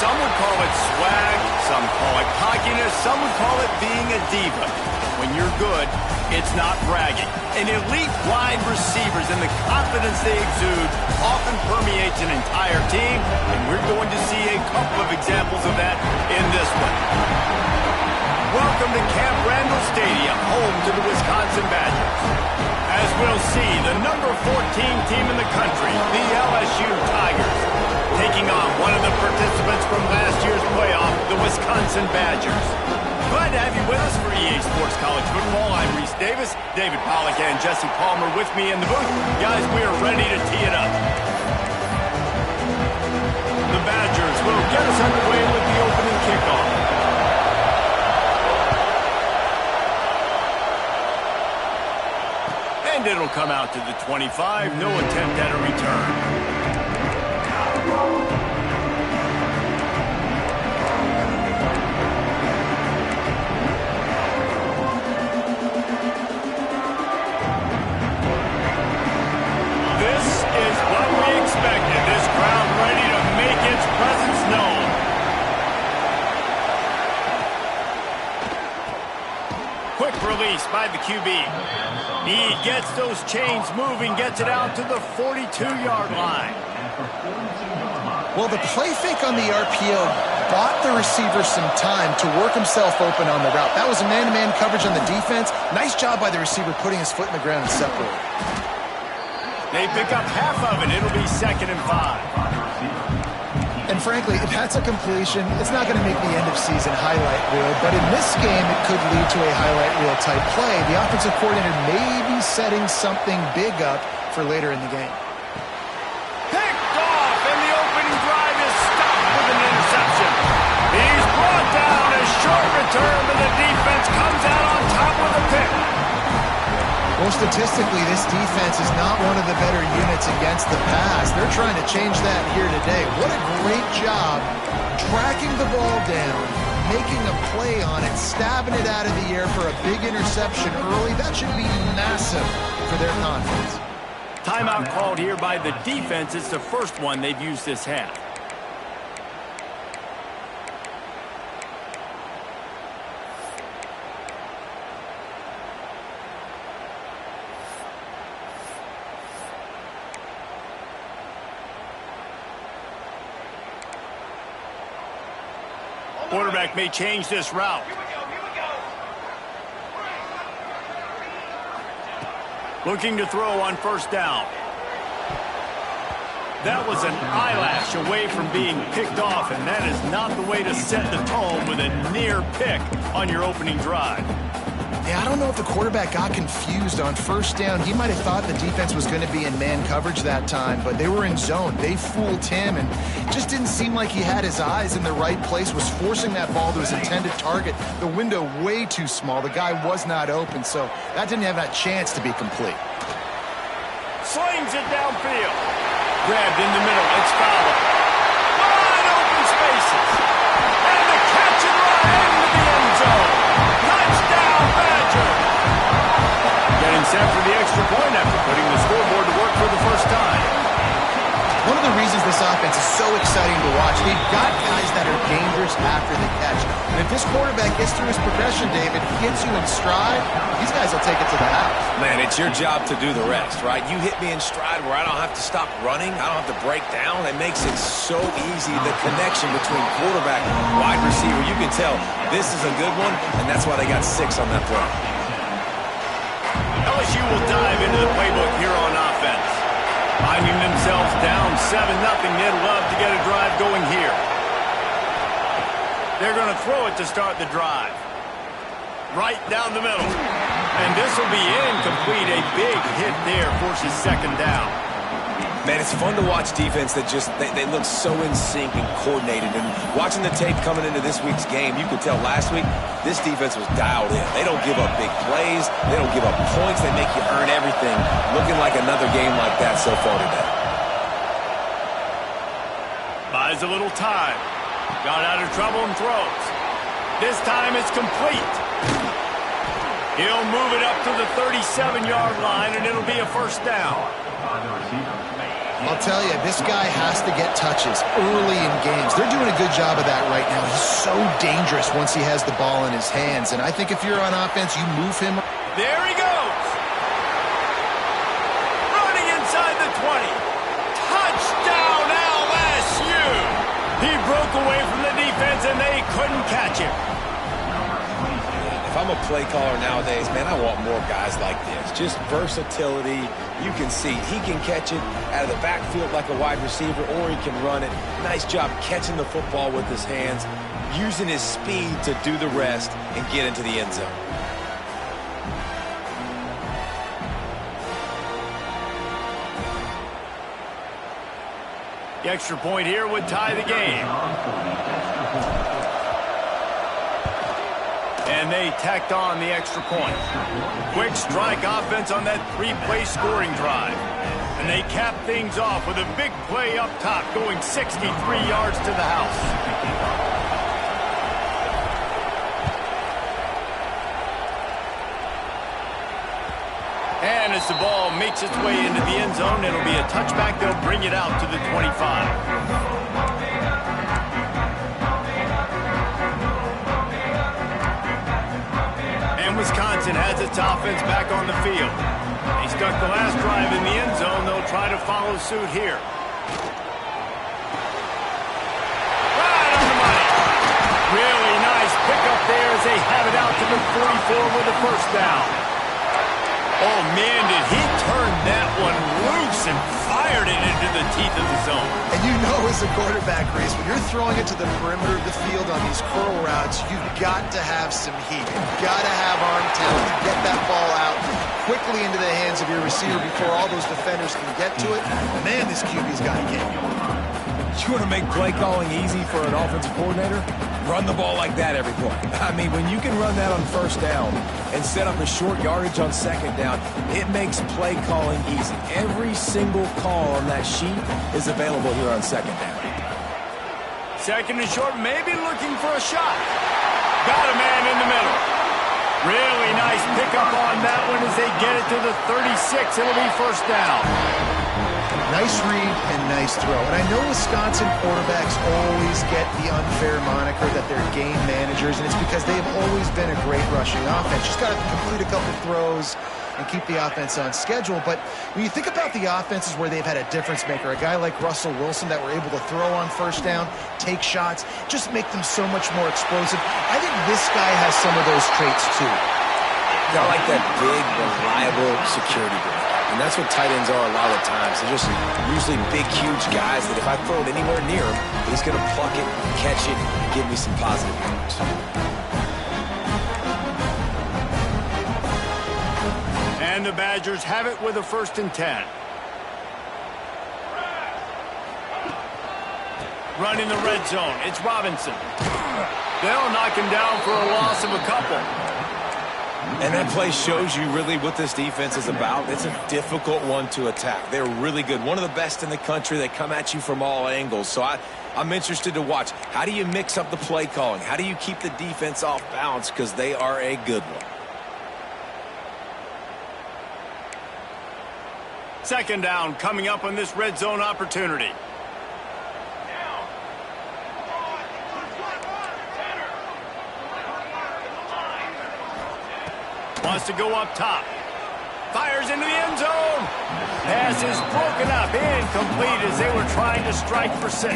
Some would call it swag, some call it cockiness, some would call it being a diva. When you're good, it's not bragging. An elite wide receivers and the confidence they exude often permeates an entire team, and we're going to see a couple of examples of that in this one. Welcome to Camp Randall Stadium, home to the Wisconsin Badgers. As we'll see, the number 14 team in the country, the LSU Tigers, taking on one of the participants from last year's playoff, the Wisconsin Badgers. Glad to have you with us for EA Sports College Football. I'm Reese Davis, David Pollack, and Jesse Palmer with me in the booth. Guys, we are ready to tee it up. The Badgers will get us underway with the opening kickoff. And it'll come out to the 25. No attempt at a return. This crowd ready to make its presence known. Quick release by the QB. He gets those chains moving, gets it out to the 42-yard line. Well, the play fake on the RPO bought the receiver some time to work himself open on the route. That was a man-to-man coverage on the defense. Nice job by the receiver putting his foot in the ground and separating. They pick up half of it. It'll be 2nd and 5. And frankly, if that's a completion, it's not going to make the end-of-season highlight reel. But in this game, it could lead to a highlight reel type play. The offensive coordinator may be setting something big up for later in the game. Picked off, and the opening drive is stopped with an interception. He's brought down. A short return, but the defense comes out on top with a pick. Well, statistically, this defense is not one of the better units against the pass. They're trying to change that here today. What a great job tracking the ball down, making a play on it, stabbing it out of the air for a big interception early. That should be massive for their confidence. Timeout called here by the defense. It's the first one they've used this half. Quarterback may change this route. Looking to throw on 1st down. That was an eyelash away from being picked off, and that is not the way to set the tone with a near pick on your opening drive. Yeah, I don't know if the quarterback got confused on 1st down. He might have thought the defense was going to be in man coverage that time, but they were in zone. They fooled him, and just didn't seem like he had his eyes in the right place, was forcing that ball to his intended target. The window way too small. The guy was not open, so that didn't have that chance to be complete. Slings it downfield. Grabbed in the middle. It's fouled. Wide open spaces. And the catch and run into the end zone. Touchdown, Badger. Getting set for the extra point after putting the scoreboard to work for the first time. One of the reasons this offense is so exciting to watch, they've got guys that are dangerous after the catch. And if this quarterback gets through his progression, David, gets you in stride, these guys will take it to the house. Man, it's your job to do the rest, right? You hit me in stride where I don't have to stop running. I don't have to break down. It makes it so easy. The connection between quarterback and wide receiver, you can tell this is a good one, and that's why they got 6 on that throw. LSU will dive into the playbook here on offense. Finding themselves down 7-0, they'd love to get a drive going here. They're going to throw it to start the drive. Right down the middle. And this will be incomplete. A big hit there forces 2nd down. Man, it's fun to watch defense that just, they look so in sync and coordinated. And watching the tape coming into this week's game, you could tell last week, this defense was dialed in. They don't give up big plays. They don't give up points. They make you earn everything. Looking like another game like that so far today. Buys a little time. Got out of trouble and throws. This time it's complete. He'll move it up to the 37-yard line, and it'll be a 1st down. I'll tell you, this guy has to get touches early in games. They're doing a good job of that right now. He's so dangerous once he has the ball in his hands. And I think if you're on offense, you move him. There he goes. Running inside the 20. Touchdown LSU. He broke away from the defense and they couldn't catch him. If I'm a play caller nowadays, man, I want more guys like this. Just versatility. You can see he can catch it out of the backfield like a wide receiver, or he can run it. Nice job catching the football with his hands, using his speed to do the rest and get into the end zone. The extra point here would tie the game. And they tacked on the extra point. Quick strike offense on that three-play scoring drive. And they cap things off with a big play up top, going 63 yards to the house. And as the ball makes its way into the end zone, it'll be a touchback. They'll bring it out to the 25. Wisconsin has its offense back on the field. They stuck the last drive in the end zone. They'll try to follow suit here. Right on the money. Really nice pickup there as they have it out to the 44 with a first down. Oh, man, did he turn that one loose and fired it into the teeth of the zone. And you know as a quarterback, Reese, when you're throwing it to the perimeter of the field on these curl routes, you've got to have some heat. You've got to have arm talent to get that ball out quickly into the hands of your receiver before all those defenders can get to it. Man, this QB's got a game. You want to make play calling easy for an offensive coordinator? Run the ball like that every play. I mean, when you can run that on first down and set up a short yardage on second down, it makes play calling easy. Every single call on that sheet is available here on second down. Second and short, maybe looking for a shot. Got a man in the middle. Really nice pickup on that one as they get it to the 36. It'll be first down. Nice read and nice throw. And I know Wisconsin quarterbacks always get the unfair moniker that they're game managers, and it's because they've always been a great rushing offense. Just got to complete a couple throws and keep the offense on schedule. But when you think about the offenses where they've had a difference maker, a guy like Russell Wilson that were able to throw on first down, take shots, just make them so much more explosive. I think this guy has some of those traits too. I like that big, reliable security blanket. And that's what tight ends are a lot of times. They're just usually big, huge guys that if I throw it anywhere near him, he's going to pluck it, catch it, and give me some positive yards. And the Badgers have it with a 1st and 10. Running the red zone, it's Robinson. They'll knock him down for a loss of a couple. And that play shows you really what this defense is about. It's a difficult one to attack. They're really good. One of the best in the country. They come at you from all angles. So I'm interested to watch. How do you mix up the play calling? How do you keep the defense off balance? Because they are a good one. Second down coming up on this red zone opportunity. Wants to go up top. Fires into the end zone. Pass is broken up. Incomplete as they were trying to strike for 6.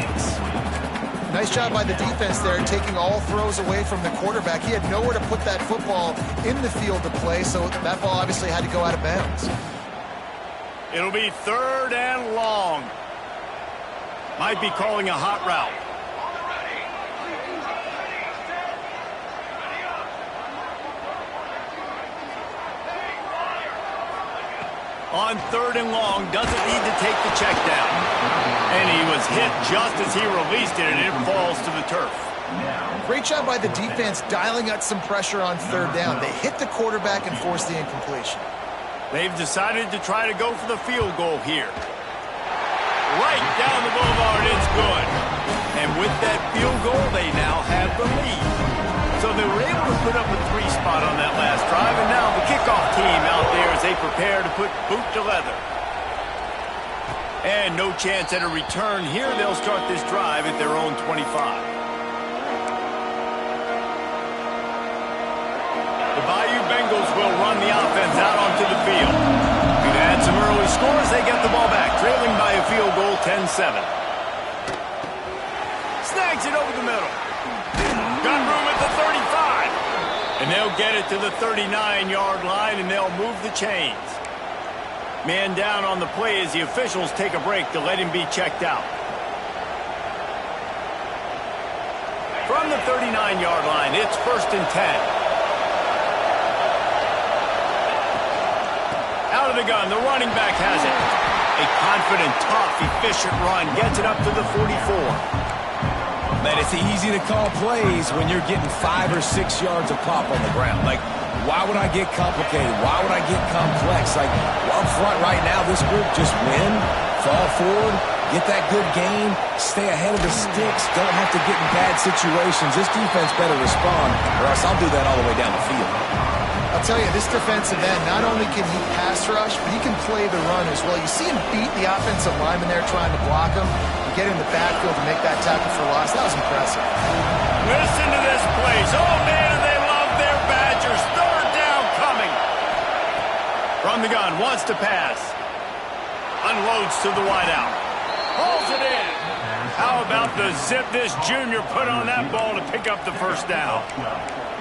Nice job by the defense there, taking all throws away from the quarterback. He had nowhere to put that football in the field to play, so that ball obviously had to go out of bounds. It'll be 3rd and long. Might be calling a hot route. On 3rd and long, doesn't need to take the check down. And he was hit just as he released it, and it falls to the turf. Great job by the defense dialing out some pressure on 3rd down. They hit the quarterback and forced the incompletion. They've decided to try to go for the field goal here. Right down the boulevard, it's good. And with that field goal, they now have the lead. So they were able to put up a 3 spot on that last drive, and now the kickoff team out there as they prepare to put boot to leather. And no chance at a return here. They'll start this drive at their own 25. The Bayou Bengals will run the offense out onto the field. Could add some early scores. They get the ball back, trailing by a field goal, 10-7. Snags it over the middle. Got room at the 35. And they'll get it to the 39-yard line, and they'll move the chains. Man down on the play as the officials take a break to let him be checked out. From the 39-yard line, it's 1st and 10. Out of the gun, the running back has it. A confident, tough, efficient run gets it up to the 44. Man, it's easy to call plays when you're getting 5 or 6 yards of pop on the ground. Like, why would I get complicated? Why would I get complex? Like, up front right now, this group just win, fall forward, get that good game, stay ahead of the sticks, don't have to get in bad situations. This defense better respond, or else I'll do that all the way down the field. I'll tell you, this defensive end, not only can he pass rush, but he can play the run as well. You see him beat the offensive lineman there trying to block him, and get in the backfield to make that tackle for loss. That was impressive. Listen to this place. Oh, man, they love their Badgers. Third down coming. From the gun, wants to pass. Unloads to the wideout. Hauls it in. How about the zip this junior put on that ball to pick up the first down?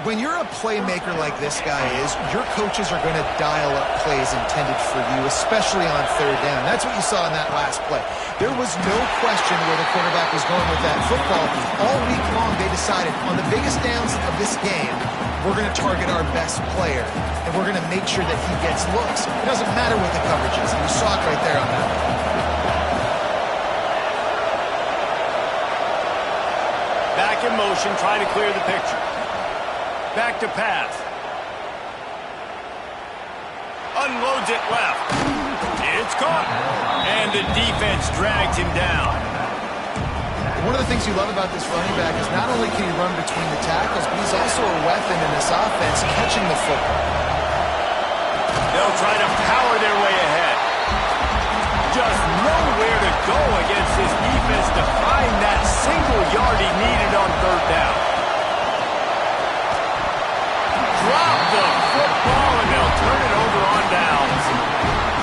When you're a playmaker like this guy is, your coaches are going to dial up plays intended for you, especially on third down. That's what you saw in that last play. There was no question where the quarterback was going with that football. All week long, they decided on the biggest downs of this game, we're going to target our best player, and we're going to make sure that he gets looks. It doesn't matter what the coverage is. You saw it right there on that one. Back in motion, try to clear the picture. Back to pass. Unloads it left. It's caught. And the defense drags him down. One of the things you love about this running back is not only can he run between the tackles, but he's also a weapon in this offense catching the football. They'll try to power their way ahead. Just nowhere to go against this defense to find that single yard he needed on third down. Drop the football, and they'll turn it over on downs.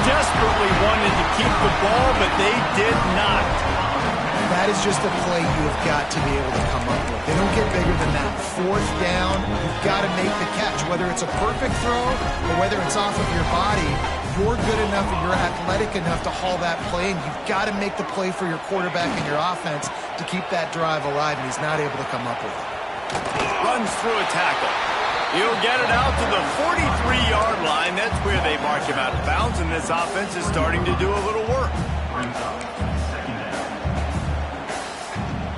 Desperately wanted to keep the ball, but they did not. That is just a play you have got to be able to come up with. They don't get bigger than that. Fourth down, you've got to make the catch. Whether it's a perfect throw or whether it's off of your body, you're good enough and you're athletic enough to haul that play, and you've got to make the play for your quarterback and your offense to keep that drive alive, and he's not able to come up with it. Runs through a tackle. He'll get it out to the 43-yard line. That's where they mark him out of bounds, and this offense is starting to do a little work.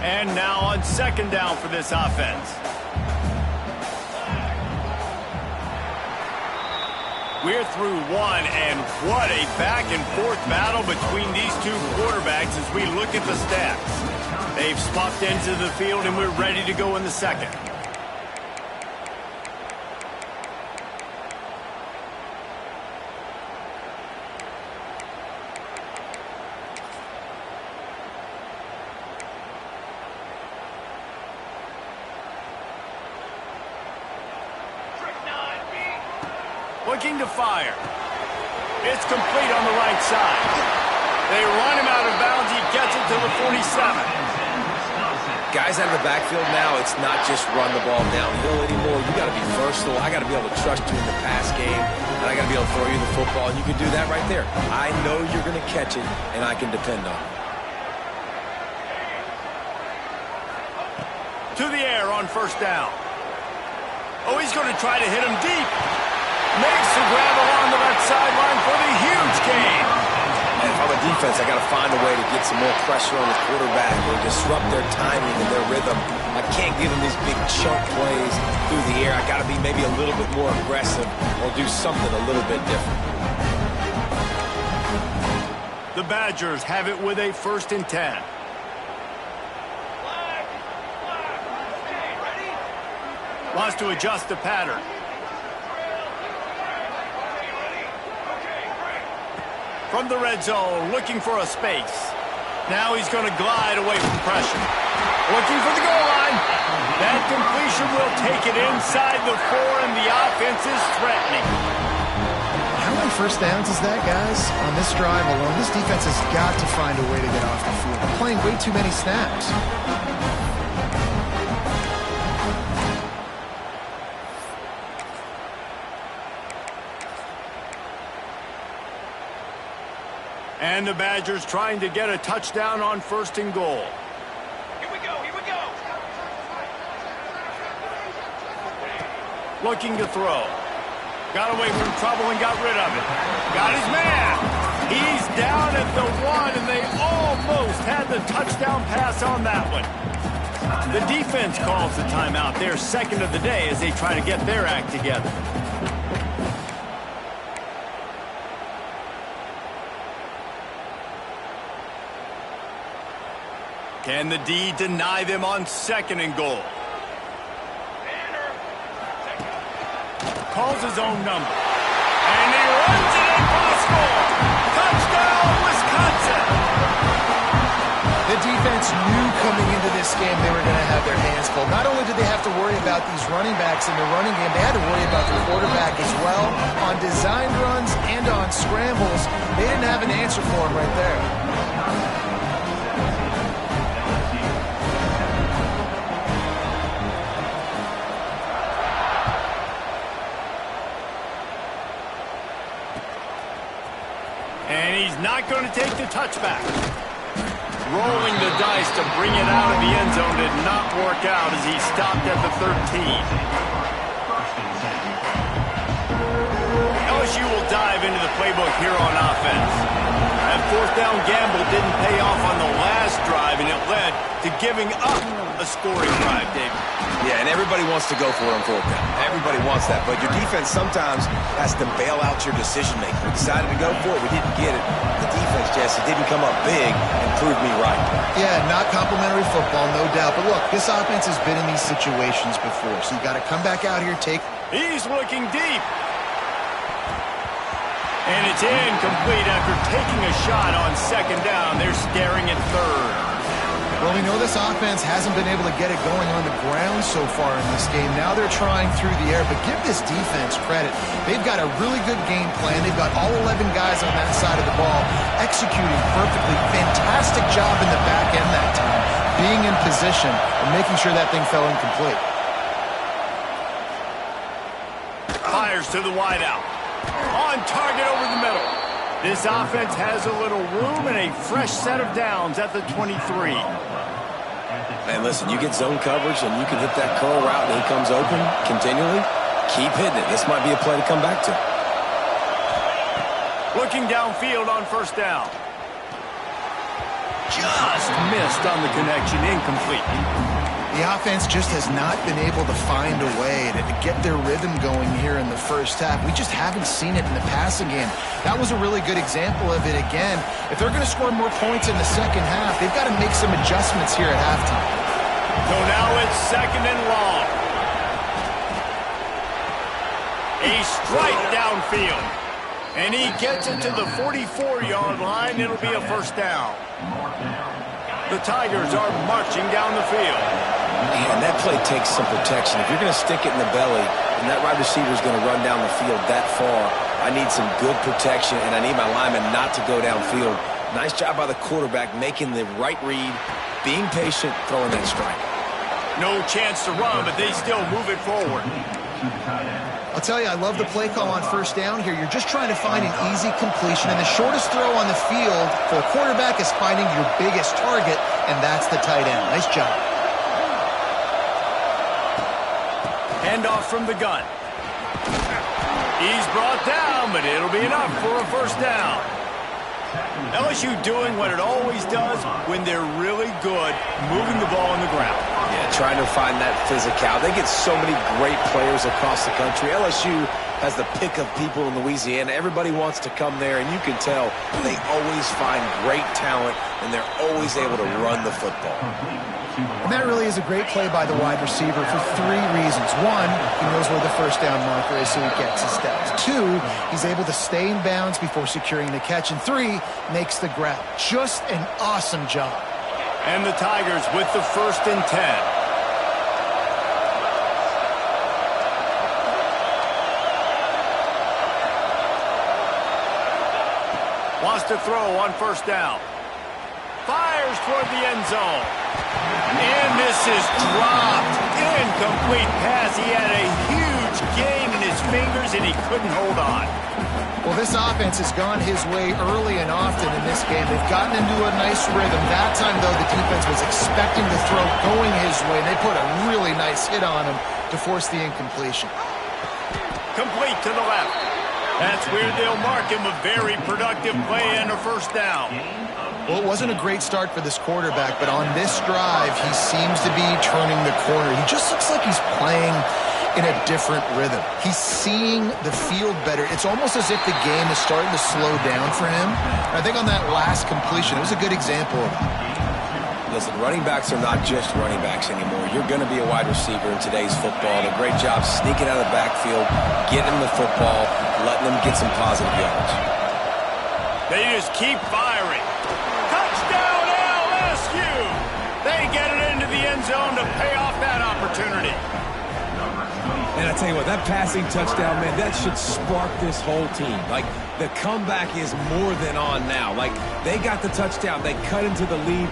And now on second down for this offense. We're through one, and what a back-and-forth battle between these two quarterbacks as we look at the stats. They've swapped ends of the field, and we're ready to go in the second. Looking to fire. It's complete on the right side. They run him out of bounds. He gets it to the 47. Guys out of the backfield now, it's not just run the ball downhill anymore. You got to be versatile. I got to be able to trust you in the pass game, and I got to be able to throw you the football, and you can do that right there. I know you're going to catch it, and I can depend on it. To the air on first down. Oh, he's going to try to hit him deep. Makes the grab along the left sideline for the huge gain. And if I'm a defense, I got to find a way to get some more pressure on the quarterback or disrupt their timing and their rhythm. I can't give them these big chunk plays through the air. I got to be maybe a little bit more aggressive or do something a little bit different. The Badgers have it with a 1st and 10. Wants to adjust the pattern. from the red zone, looking for a space. Now he's going to glide away from pressure. Looking for the goal line. That completion will take it inside the 4, and the offense is threatening. How many first downs is that, guys? On this drive alone, this defense has got to find a way to get off the field. They're playing way too many snaps. And the Badgers trying to get a touchdown on 1st and goal. Here we go, here we go. Looking to throw. Got away from trouble and got rid of it. Got his man. He's down at the 1, and they almost had the touchdown pass on that one. The defense calls the timeout, their second of the day, as they try to get their act together. Can the D deny them on 2nd and goal? Calls his own number. And he runs it in for the score. Touchdown, Wisconsin! The defense knew coming into this game they were going to have their hands full. Not only did they have to worry about these running backs in the running game, they had to worry about the quarterback as well. On design runs and on scrambles, they didn't have an answer for him right there. And he's not going to take the touchback. Rolling the dice to bring it out of the end zone did not work out as he stopped at the 13. LSU will dive into the playbook here on offense. That 4th down gamble didn't pay off on the last drive, and it led to giving up a scoring drive, David. Yeah, and everybody wants to go for it on 4th down. Everybody wants that, but your defense sometimes has to bail out your decision-making. We decided to go for it. We didn't get it. The defense, Jesse, didn't come up big and prove me right. Yeah, not complimentary football, no doubt. But look, this offense has been in these situations before, so you got to come back out here, take... He's looking deep. And it's incomplete after taking a shot on 2nd down. They're staring at 3rd. Well, we know this offense hasn't been able to get it going on the ground so far in this game. Now they're trying through the air, but give this defense credit. They've got a really good game plan. They've got all 11 guys on that side of the ball executing perfectly. Fantastic job in the back end that time, being in position and making sure that thing fell incomplete. Fires to the wideout. On target over the middle. This offense has a little room and a fresh set of downs at the 23. Man, listen, you get zone coverage and you can hit that curl route and he comes open continually. Keep hitting it. This might be a play to come back to. Looking downfield on 1st down. Just missed on the connection, incomplete. The offense just has not been able to find a way to get their rhythm going here in the 1st half. We just haven't seen it in the passing game. That was a really good example of it again. If they're going to score more points in the 2nd half, they've got to make some adjustments here at halftime. So now it's 2nd and long. A strike downfield. And he gets it to the 44-yard line. It'll be a 1st down. The Tigers are marching down the field. Man, that play takes some protection. If you're going to stick it in the belly and that wide receiver is going to run down the field that far, I need some good protection, and I need my lineman not to go downfield. Nice job by the quarterback making the right read, being patient, throwing that strike. No chance to run, but they still move it forward. I'll tell you, I love the play call on 1st down here. You're just trying to find an easy completion, and the shortest throw on the field for a quarterback is finding your biggest target, and that's the tight end. Nice job. Handoff from the gun. He's brought down, but it'll be enough for a 1st down. LSU doing what it always does when they're really good, moving the ball on the ground. Yeah, trying to find that physicality. They get so many great players across the country. LSU has the pick of people in Louisiana. Everybody wants to come there, and you can tell they always find great talent, and they're always able to run the football. And that really is a great play by the wide receiver for 3 reasons. 1, he knows where the first down marker is, so he gets his steps. 2, he's able to stay in bounds before securing the catch. And 3, makes the grab. Just an awesome job. And the Tigers with the 1st and 10. Wants to throw on 1st down. Fires toward the end zone. And this is dropped. Incomplete pass. He had a huge gain in his fingers, and he couldn't hold on. Well, this offense has gone his way early and often in this game. They've gotten into a nice rhythm. That time, though, the defense was expecting the throw going his way, and they put a really nice hit on him to force the incompletion. Complete to the left. That's where they'll mark him a very productive play and a 1st down. Well, it wasn't a great start for this quarterback, but on this drive, he seems to be turning the corner. He just looks like he's playing in a different rhythm. He's seeing the field better. It's almost as if the game is starting to slow down for him. And I think on that last completion, it was a good example of that. Listen, running backs are not just running backs anymore. You're going to be a wide receiver in today's football. And a great job sneaking out of the backfield, getting the football, letting them get some positive yards. They just keep firing. Touchdown LSU! They get it into the end zone to pay off that opportunity. And I tell you what, that passing touchdown, man, that should spark this whole team. Like, the comeback is more than on now. Like, they got the touchdown. They cut into the lead.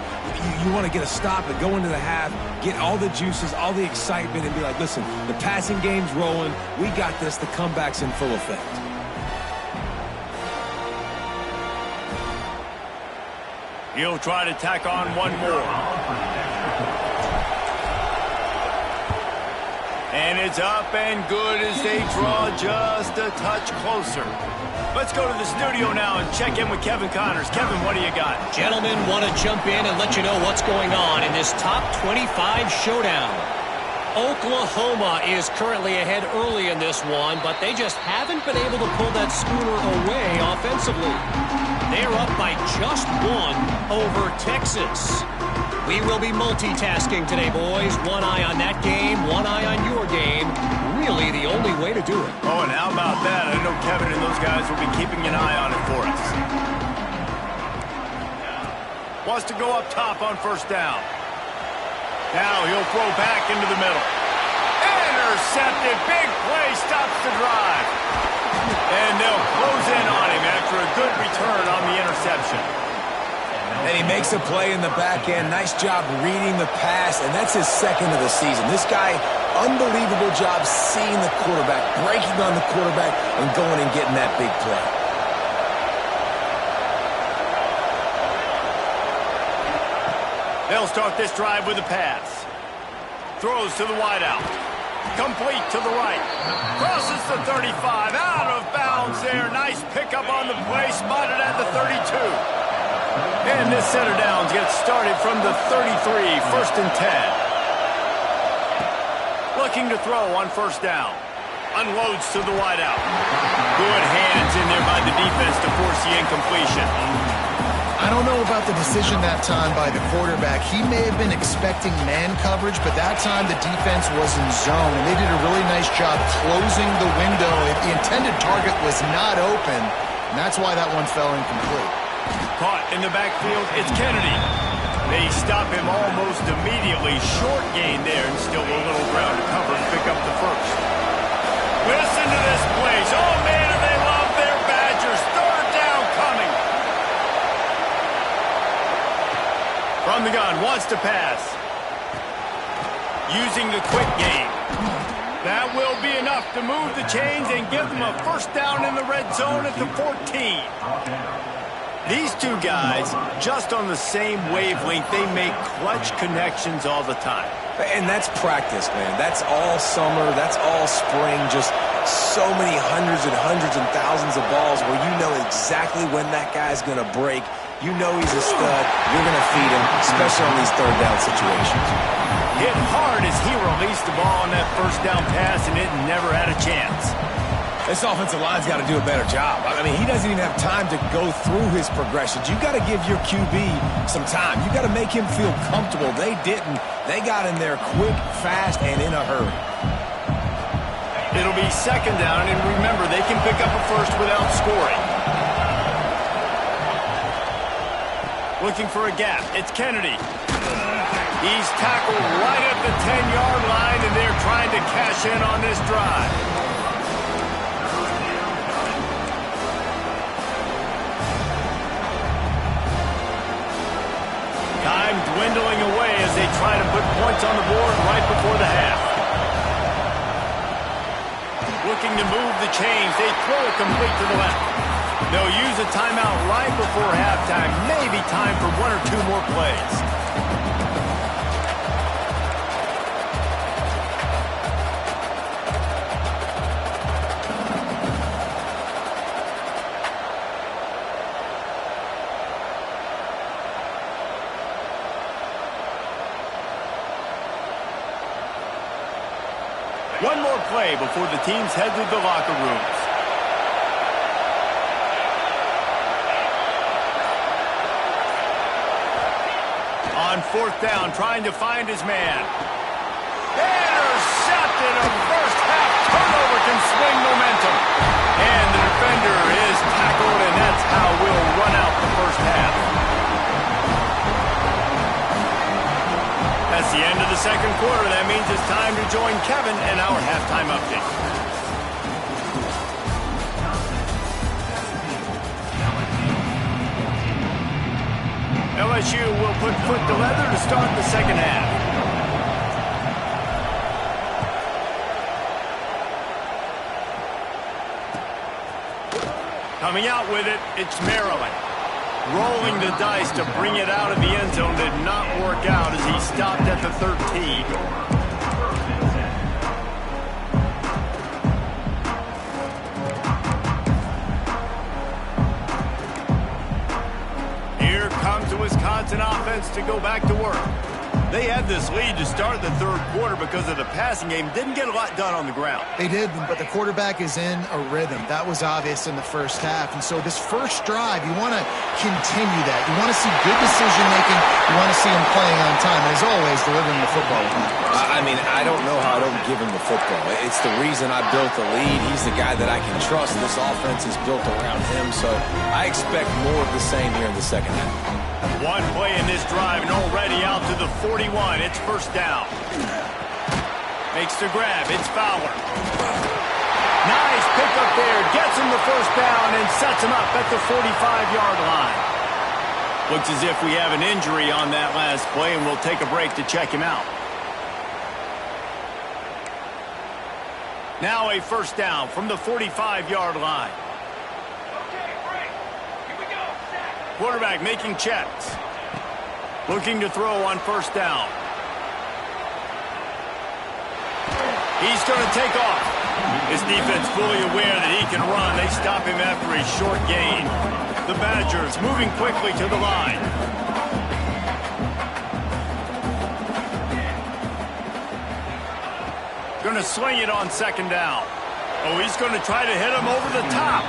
You want to get a stop and go into the half, get all the juices, all the excitement, and be like, listen, the passing game's rolling. We got this. The comeback's in full effect. He'll try to tack on one more. And it's up and good as they draw just a touch closer. Let's go to the studio now and check in with Kevin Connors. Kevin, what do you got? Gentlemen, want to jump in and let you know what's going on in this top 25 showdown. Oklahoma is currently ahead early in this one, but they just haven't been able to pull that schooner away offensively. They're up by just 1 over Texas. We will be multitasking today, boys. One eye on that game, one eye on your game. Really the only way to do it. Oh, and how about that? I know Kevin and those guys will be keeping an eye on it for us. Wants to go up top on 1st down. Now he'll throw back into the middle. Intercepted. Big play stops the drive. And they'll close in on him after a good return on the interception. And he makes a play in the back end. Nice job reading the pass, and that's his 2nd of the season. This guy, unbelievable job seeing the quarterback, breaking on the quarterback, and going and getting that big play. They'll start this drive with a pass. Throws to the wideout. Complete to the right. Crosses the 35. Out of bounds there. Nice pickup on the play. Spotted at the 32. And this center downs gets started from the 33, 1st and 10. Looking to throw on 1st down. Unloads to the wideout. Good hands in there by the defense to force the incompletion. I don't know about the decision that time by the quarterback. He may have been expecting man coverage, but that time the defense was in zone, and they did a really nice job closing the window. The intended target was not open, and that's why that one fell incomplete. Caught in the backfield, it's Kennedy. They stop him almost immediately. Short gain there, and still a little ground to cover and pick up the 1st. Listen to this place. Oh, man, do they love their Badgers. 3rd down coming. From the gun, wants to pass. Using the quick game. That will be enough to move the chains and give them a 1st down in the red zone at the 14. These two guys, just on the same wavelength, they make clutch connections all the time. And that's practice, man. That's all summer. That's all spring. Just so many hundreds and thousands of balls where you know exactly when that guy's going to break. You know he's a stud. You're going to feed him, especially on these 3rd down situations. Hit hard as he released the ball on that 1st down pass, and it never had a chance. This offensive line's got to do a better job. I mean, he doesn't even have time to go through his progressions. You got to give your QB some time. You got to make him feel comfortable. They didn't. They got in there quick, fast, and in a hurry. It'll be second down, and remember, they can pick up a first without scoring. Looking for a gap. It's Kennedy. He's tackled right at the 10-yard line, and they're trying to cash in on this drive. Time dwindling away as they try to put points on the board right before the half. Looking to move the chains. They throw it complete to the left. They'll use a timeout right before halftime. Maybe time for one or two more plays. One more play before the teams head to the locker rooms. On fourth down, trying to find his man. Intercepted. A first half turnover can swing momentum. And the defender is tackled, and that's how we'll run out the first half. That's the end of the second quarter. That means it's time to join Kevin and our halftime update. LSU will put foot to leather to start the second half. Coming out with it, it's Maryland. Rolling the dice to bring it out of the end zone did not work out as he stopped at the 13. Here comes the Wisconsin offense to go back to work. They had this lead to start the third quarter because of the passing game. Didn't get a lot done on the ground. They did, but the quarterback is in a rhythm. That was obvious in the first half. And so this first drive, you want to continue that. You want to see good decision-making. You want to see him playing on time. And as always, delivering the football. I mean, I don't know how I don't give him the football. It's the reason I built the lead. He's the guy that I can trust. This offense is built around him. So I expect more of the same here in the second half. One play in this drive and already out to the 41. It's first down. Makes the grab. It's Fowler. Nice pickup there. Gets him the first down and sets him up at the 45-yard line. Looks as if we have an injury on that last play, and we'll take a break to check him out. Now a first down from the 45-yard line. Quarterback making checks. Looking to throw on first down. He's going to take off. His defense fully aware that he can run. They stop him after a short gain. The Badgers moving quickly to the line. Going to sling it on second down. Oh, he's going to try to hit him over the top.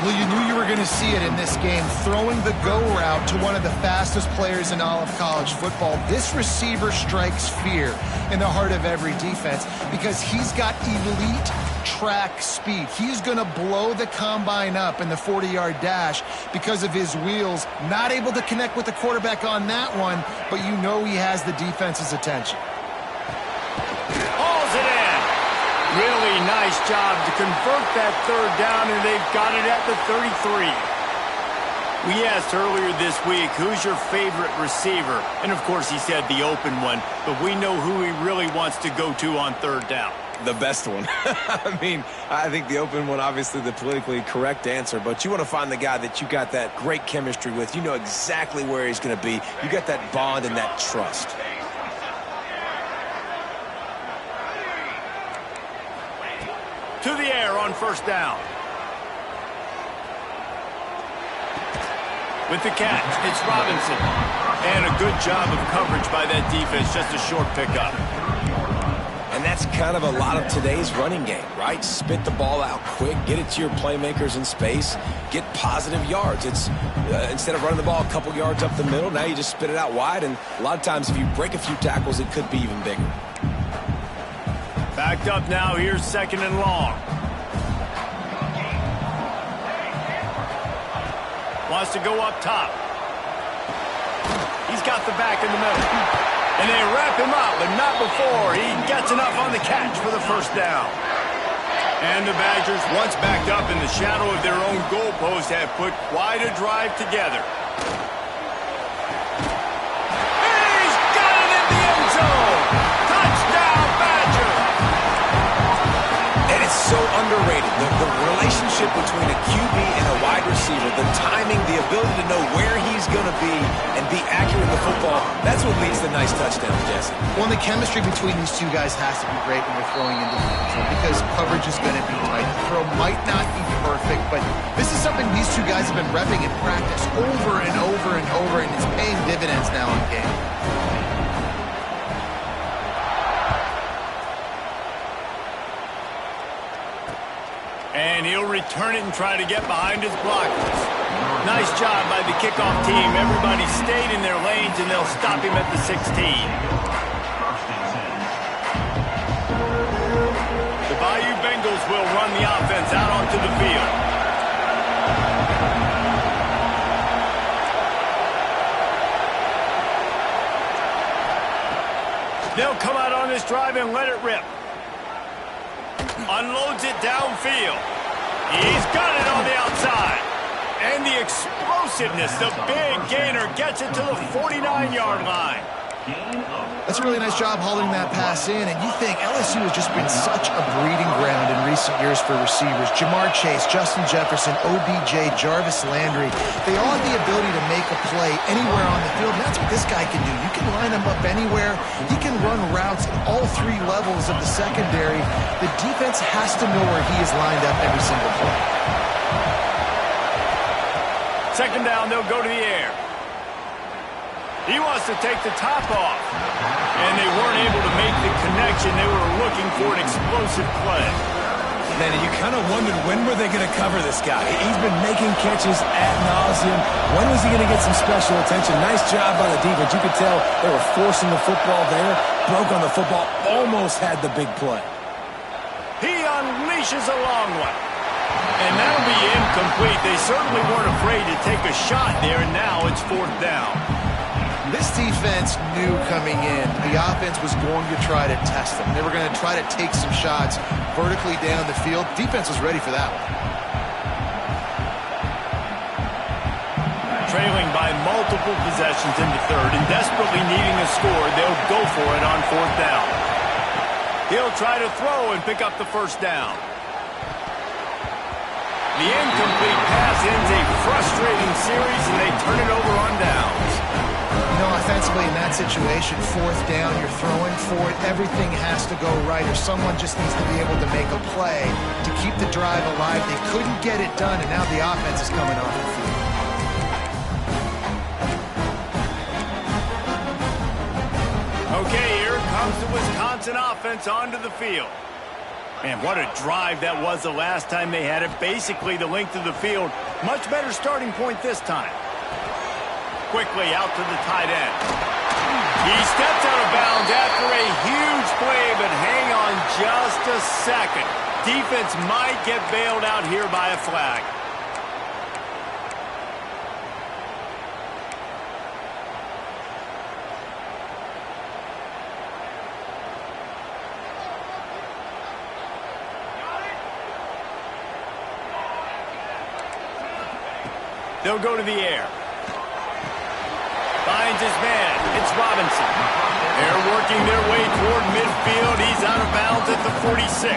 Well, you knew you were going to see it in this game, throwing the go route to one of the fastest players in all of college football. This receiver strikes fear in the heart of every defense because he's got elite track speed. He's going to blow the combine up in the 40-yard dash because of his wheels. Not able to connect with the quarterback on that one, but you know he has the defense's attention. Hauls it in. Really nice job to convert that third down, and they've got it at the 33. We asked earlier this week, who's your favorite receiver? And, of course, he said the open one, but we know who he really wants to go to on third down. The best one. I mean, I think the open one, obviously the politically correct answer, but you want to find the guy that you got that great chemistry with. You know exactly where he's going to be. You got that bond and that trust. To the air on first down. With the catch, it's Robinson. And a good job of coverage by that defense, just a short pickup. And And that's kind of a lot of today's running game, right? Spit the ball out quick, get it to your playmakers in space, get positive yards. It's instead of running the ball a couple yards up the middle, now you just spit it out wide, and a lot of times if you break a few tackles, it could be even bigger. Backed up now, here's 2nd and long. Wants to go up top. He's got the back in the middle. And they wrap him up, but not before he gets enough on the catch for the 1st down. And the Badgers, once backed up in the shadow of their own goalpost, have put quite a drive together. He's got it in the end zone! Touchdown, Badger! And it's so underrated. The relationship between a QB and a wide receiver, the timing, the ability to know where he's going to be and be accurate in the football, that's what leads to nice touchdowns, Jesse. Well, the chemistry between these two guys has to be great when they're throwing into the end zone because coverage is going to be tight. The throw might not be perfect, but this is something these two guys have been repping in practice over and over and over, and it's paying dividends now in game. And he'll return it and try to get behind his blockers. Nice job by the kickoff team. Everybody stayed in their lanes, and they'll stop him at the 16. The Bayou Bengals will run the offense out onto the field. They'll come out on this drive and let it rip. Unloads it downfield. He's got it on the outside. And the explosiveness, the big gainer, gets it to the 49-yard line. That's a really nice job holding that pass in, and you think LSU has just been such a breeding ground in recent years for receivers. Jamar Chase, Justin Jefferson, OBJ, Jarvis Landry, they all have the ability to make a play anywhere on the field, and that's what this guy can do. You can line him up anywhere. He can run routes at all 3 levels of the secondary. The defense has to know where he is lined up every single play. 2nd down, they'll go to the air. He wants to take the top off. And they weren't able to make the connection. They were looking for an explosive play. Man, you kind of wondered when were they going to cover this guy. He's been making catches ad nauseum. When was he going to get some special attention? Nice job by the defense. You could tell they were forcing the football there. Broke on the football. Almost had the big play. He unleashes a long one. And that'll be incomplete. They certainly weren't afraid to take a shot there, and now it's 4th down. This defense knew coming in the offense was going to try to test them. They were going to try to take some shots vertically down the field. Defense was ready for that one. Trailing by multiple possessions in the 3rd and desperately needing a score, they'll go for it on 4th down. He'll try to throw and pick up the 1st down. The incomplete pass ends a frustrating series, and they turn it over on downs. You know, offensively in that situation, 4th down, you're throwing for it. Everything has to go right, or someone just needs to be able to make a play to keep the drive alive. They couldn't get it done, and now the offense is coming off the field. Okay, here comes the Wisconsin offense onto the field. Man, what a drive that was the last time they had it. Basically the length of the field. Much better starting point this time. Quickly out to the tight end. He steps out of bounds after a huge play, but hang on just a second. Defense might get bailed out here by a flag. They'll go to the air. Finds his man. It's Robinson. They're working their way toward midfield. He's out of bounds at the 46.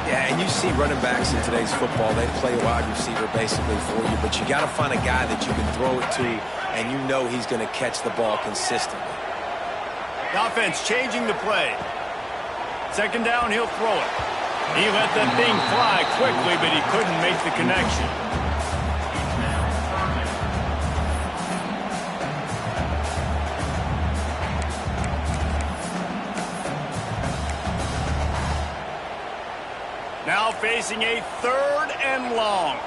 Yeah, and you see running backs in today's football, they play wide receiver basically for you, but you got to find a guy that you can throw it to, and you know he's going to catch the ball consistently. The offense changing the play. 2nd down, he'll throw it. He let that thing fly quickly, but he couldn't make the connection. Now facing a 3rd and long.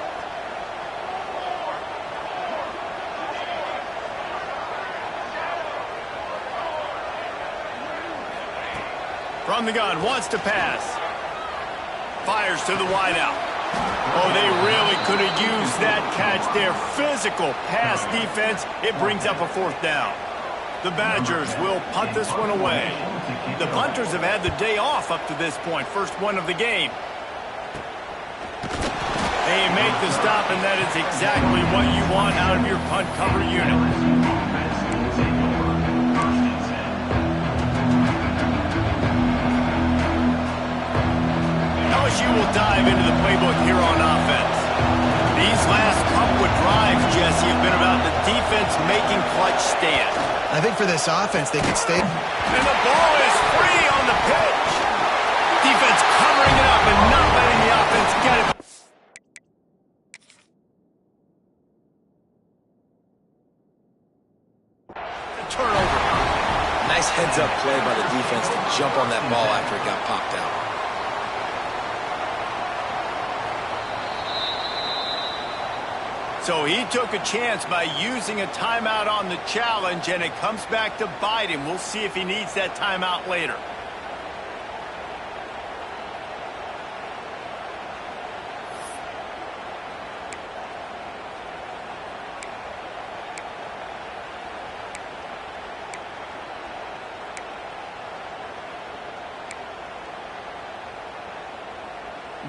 From the gun, wants to pass. Fires to the wideout. Oh, they really could have used that catch there. Physical pass defense. It brings up a 4th down. The Badgers will punt this one away. The punters have had the day off up to this point. First one of the game. They make the stop, and that is exactly what you want out of your punt cover unit. LSU will dive into the playbook here on offense. These last couple of drives, Jesse, have been about the defense making clutch stands. I think for this offense, they could stay. And the ball is free on the pitch. Defense covering it up and not letting the offense get it. The turnover. Nice heads-up play by the defense to jump on that ball after it got popped out. So he took a chance by using a timeout on the challenge, and it comes back to bite him. We'll see if he needs that timeout later.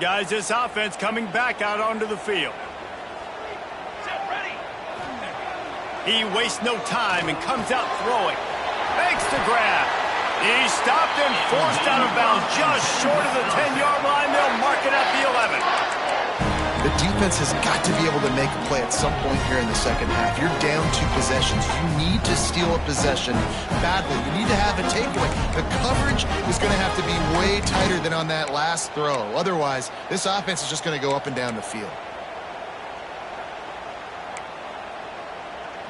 Guys, this offense coming back out onto the field. He wastes no time and comes out throwing. Makes the grab. He stopped and forced out of bounds just short of the 10-yard line. They'll mark it at the 11. The defense has got to be able to make a play at some point here in the second half. You're down 2 possessions. You need to steal a possession badly. You need to have a takeaway. The coverage is going to have to be way tighter than on that last throw. Otherwise, this offense is just going to go up and down the field.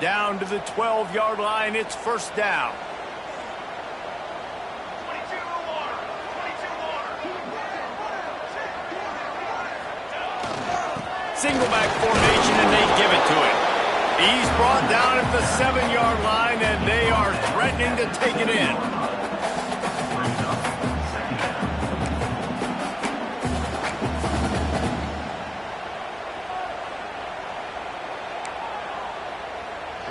Down to the 12-yard line, it's first down. Single back formation, and they give it to him. He's brought down at the 7-yard line, and they are threatening to take it in.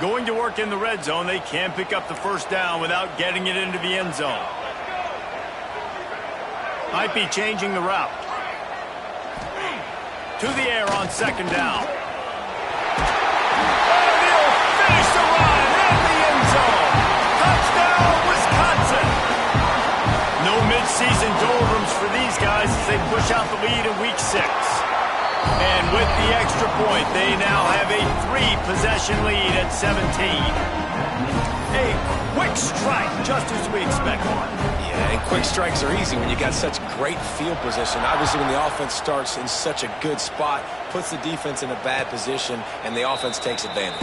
Going to work in the red zone, they can pick up the first down without getting it into the end zone. Might be changing the route. To the air on 2nd down. And he'll finish the run in the end zone. Touchdown, Wisconsin. No midseason doldrums for these guys as they push out the lead in week 6. And with the extra point, they now have a 3-possession lead at 17. A quick strike, just as we expected. Yeah, and quick strikes are easy when you got such great field position. Obviously, when the offense starts in such a good spot, puts the defense in a bad position, and the offense takes advantage.